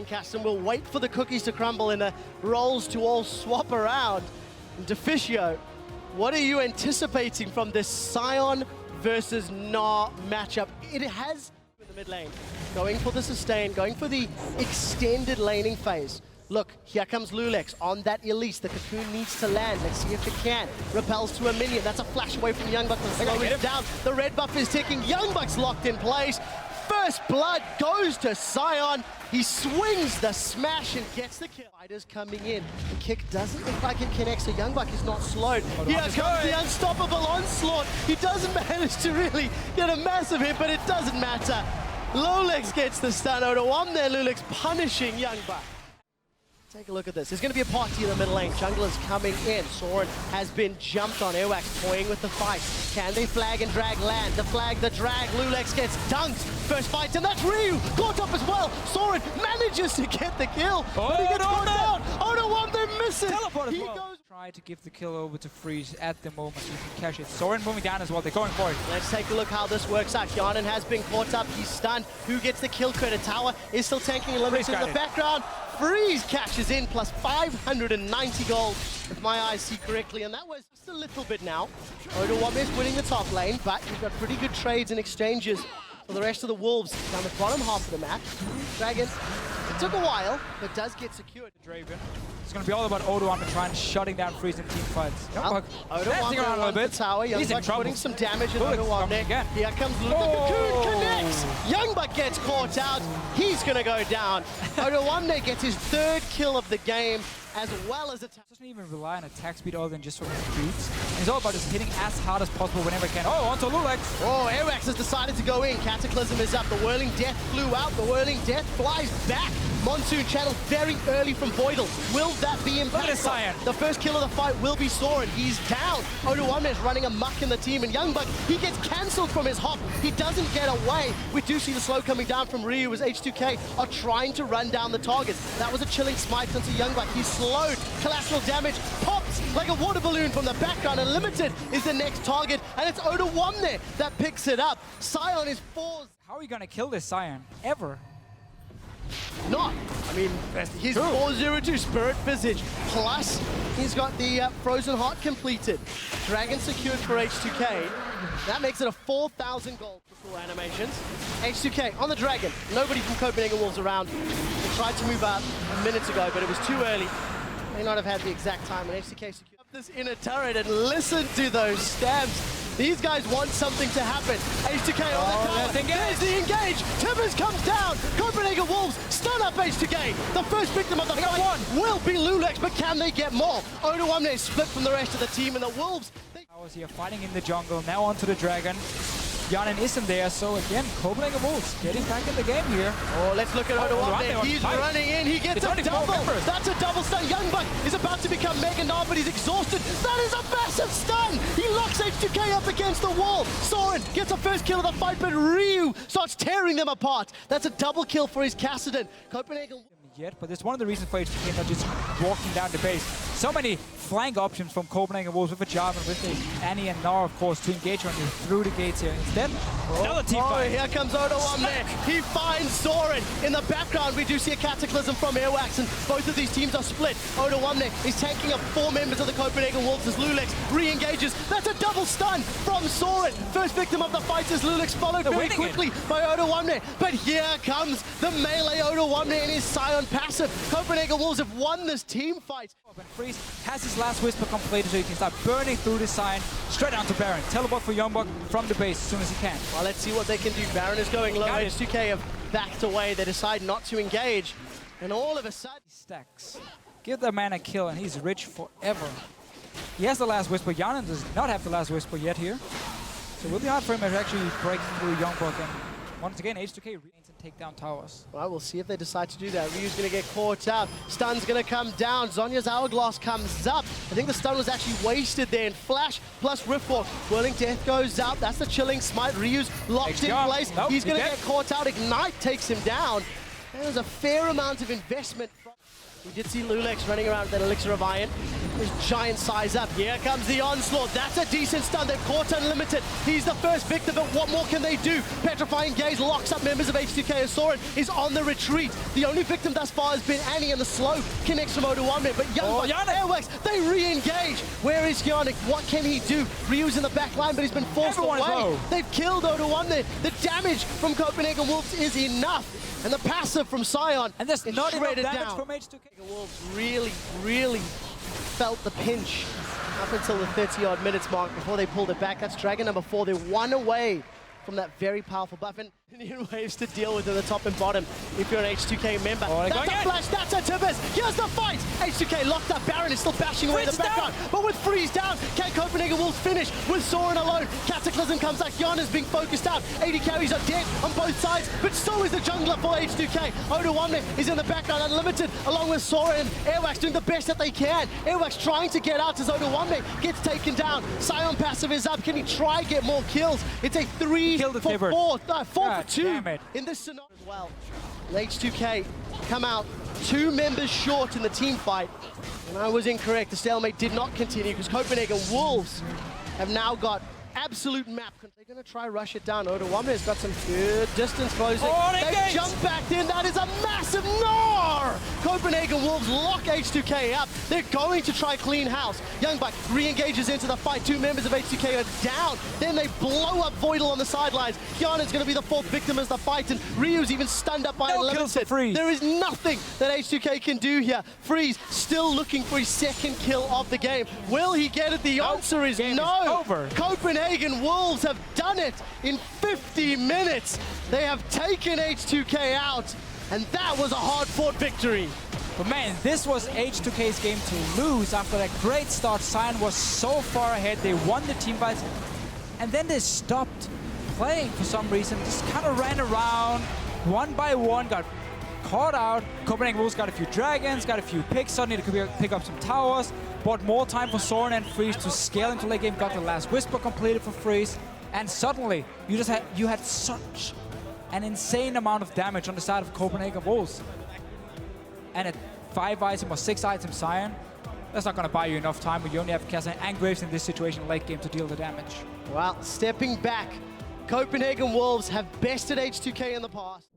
lane, Caston will wait for the cookies to crumble and the rolls to all swap around. And Deficio, what are you anticipating from this Sion versus Gnar matchup? It has in the mid lane, going for the sustain, going for the extended laning phase. Look, here comes Lulex on that Elise. The cocoon needs to land. Let's see if it can. Repels to a minion. That's a flash away from Youngbuck. The slow is down. The red buff is ticking. Youngbuck's locked in place. First blood goes to Sion. He swings the smash and gets the kill. Fighters coming in. The kick doesn't look like it connects, so Youngbuck is not slowed. Here comes the unstoppable onslaught. He doesn't manage to really get a massive hit, but it doesn't matter. Lulex gets the stun. H2K there. Lulex punishing Youngbuck. Take a look at this. There's going to be a party in the middle lane. Jungler's coming in. Soren has been jumped on. Airwax toying with the fight. Can they flag and drag land? The flag, the drag. Lulex gets dunked. First fight, and that's Ryu. Caught up as well. Soren manages to get the kill. But he gets caught down. H2K, they miss it. Teleport as well. Try to give the kill over to Freeze at the moment. You can catch it. Soren moving down as well. They're going for it. Let's take a look how this works out. Hjarnan has been caught up. He's stunned. Who gets the kill credit? Tower is still tanking a limit in the background. Freeze catches in, plus 590 gold, if my eyes see correctly, and that was just a little bit now. H2K is winning the top lane, but you've got pretty good trades and exchanges for the rest of the Wolves down the bottom half of the map. Dragon, it took a while, but does get secured. Draven. It's going to be all about H2K trying shutting down Freeze in team fights. Youngbuck dancing around a little bit. Tower. Youngbuck putting some damage in H2K. Here comes Luke. The cocoon connects. Youngbuck gets caught out. He's going to go down. H2K gets his third kill of the game, as well as attack. Doesn't even rely on attack speed other than just from his boots. It's all about just hitting as hard as possible whenever it can. Oh, onto Lulex. Oh, Airwax has decided to go in. Cataclysm is up. The Whirling Death flew out. The Whirling Death flies back. Monsoon channel very early from Voidal. Will that be impactful? The first kill of the fight will be Soren. He's down. H2K is running amok in the team, and Youngbuck, he gets cancelled from his hop. He doesn't get away. We do see the slow coming down from Ryu as H2K are trying to run down the targets. That was a chilling smite onto Youngbuck. He's slowed. Collateral damage pops like a water balloon from the background, and Limited is the next target, and it's H2K there that picks it up. Sion is fours. How are you going to kill this Sion? Ever? Not. I mean, he's 4-0-2 Spirit Visage. Plus, he's got the Frozen Heart completed. Dragon secured for H2K. That makes it a 4,000 gold for animations. H2K on the Dragon. Nobody from Copenhagen Wolves around. They tried to move out minutes ago, but it was too early. May not have had the exact time, and H2K secured this inner turret, and listen to those stabs. These guys want something to happen. H2K on the tower. There's the engage. Timbers comes down. Copenhagen Wolves stun up H2K. The first victim of the fight will be Lulex, but can they get more? H2K is split from the rest of the team, and the Wolves. Powers here fighting in the jungle. Now onto the Dragon. Hjarnan isn't there, so again, Copenhagen Wolves getting back in the game here. Oh, let's look at H2K. He's running in. He gets a double. That's a double stun. Youngbuck is about to become Mega Gnar, but he's exhausted. That is a massive stun. He locks H2K up against the wall. Soren gets a first kill of the fight, but Ryu starts tearing them apart. That's a double kill for his Kassadin. Copenhagen. Yet, but that's one of the reasons for H2K not just walking down the base. So many flank options from Copenhagen Wolves with a Jarvan, with the Annie and Gnar, of course, to engage on you through the gates here. Instead, another team fight. Here comes H2K. He finds Soren. In the background, we do see a Cataclysm from Airwax, and both of these teams are split. H2K is tanking up 4 members of the Copenhagen Wolves as Lulex re-engages. That's a double stun from Soren. First victim of the fight is Lulex, followed very quickly by H2K. But here comes the melee H2K in his Sion passive. Copenhagen Wolves have won this team fight. And Freeze has his last whisper completed, so he can start burning through the Sion straight down to Baron. Teleport for Youngbuck from the base as soon as he can. Well, let's see what they can do. Baron is going low. H2K have backed away. They decide not to engage. And all of a sudden... Stacks. Give that man a kill and he's rich forever. He has the last whisper. Hjarnan does not have the last whisper yet here. So it will be hard for him to actually break through Youngbuck. And once again, H2K remains and take down towers. Well, we'll see if they decide to do that. Ryu's going to get caught out. Stun's going to come down. Zhonya's Hourglass comes up. I think the stun was actually wasted there. And Flash plus Riftwalk. Whirling Death goes out. That's the chilling smite. Ryu's locked in place. Nope, he's going to get caught out. Ignite takes him down. There's a fair amount of investment from We did see Lulex running around with that Elixir of Iron. His giant size up. Here comes the onslaught. That's a decent stun. They've caught Unlimited. He's the first victim, but what more can they do? Petrifying Gaze locks up members of H2K. Soren is on the retreat. The only victim thus far has been Annie, and the slow connects from O2-1. But Airwax, they re-engage. Where is Yannick? What can he do? Ryu's in the back line, but he's been forced away. They've killed O2-1 there. The damage from Copenhagen Wolves is enough. And the passive from Sion, and there's not enough damage down. from H2K. Wolves really felt the pinch up until the 30-odd minutes mark before they pulled it back. That's Dragon number 4. They're 1 away from that very powerful buff. And Indian waves to deal with in the top and bottom if you're an H2K member. That's a flash, that's a Tibbers. Here's the fight. H2K locked up. Baron is still bashing away in the background. But with Freeze down, can Copenhagen Wolves finish with Soren alone? Cataclysm comes out. Yana is being focused out. 80 carries are dead on both sides, but so is the jungler for H2K. O2-1 is in the background, Unlimited, along with Soren. Airwax doing the best that they can. Airwax trying to get out as O2-1 gets taken down. Sion passive is up. Can he try get more kills? It's a 3 for 4. 4 for 2 in this scenario as well. H2K come out 2 members short in the team fight. And I was incorrect. The stalemate did not continue because Copenhagen Wolves have now got absolute map. They're going to try rush it down. O2-1 has got some good distance closing. They jump back in. That is a massive gnar! Copenhagen Wolves lock H2K up. They're going to try clean house. Youngbuck re-engages into the fight. 2 members of H2K are down. Then they blow up Voidal on the sidelines. Kiana's going to be the 4th victim as the fight, and Ryu's even stunned up by Unlimited. There is nothing that H2K can do here. Freeze still looking for his 2nd kill of the game. Will he get it? The answer is no. Copenhagen Wolves have done it in 50 minutes. They have taken H2K out, and that was a hard-fought victory. But man, this was H2K's game to lose after that great start. Sion was so far ahead. They won the team fights, and then they stopped playing for some reason. Just kind of ran around, one by one, got caught out. Copenhagen Wolves got a few dragons, got a few picks. Suddenly they could pick up some towers. Bought more time for Soren and Freeze to scale into late game. Got the last Whisper completed for Freeze. And suddenly, you had such an insane amount of damage on the side of Copenhagen Wolves. And at 5 item or 6 item Sion, that's not going to buy you enough time when you only have Kessa and Graves in this situation late game to deal the damage. Well, stepping back, Copenhagen Wolves have bested H2K in the past.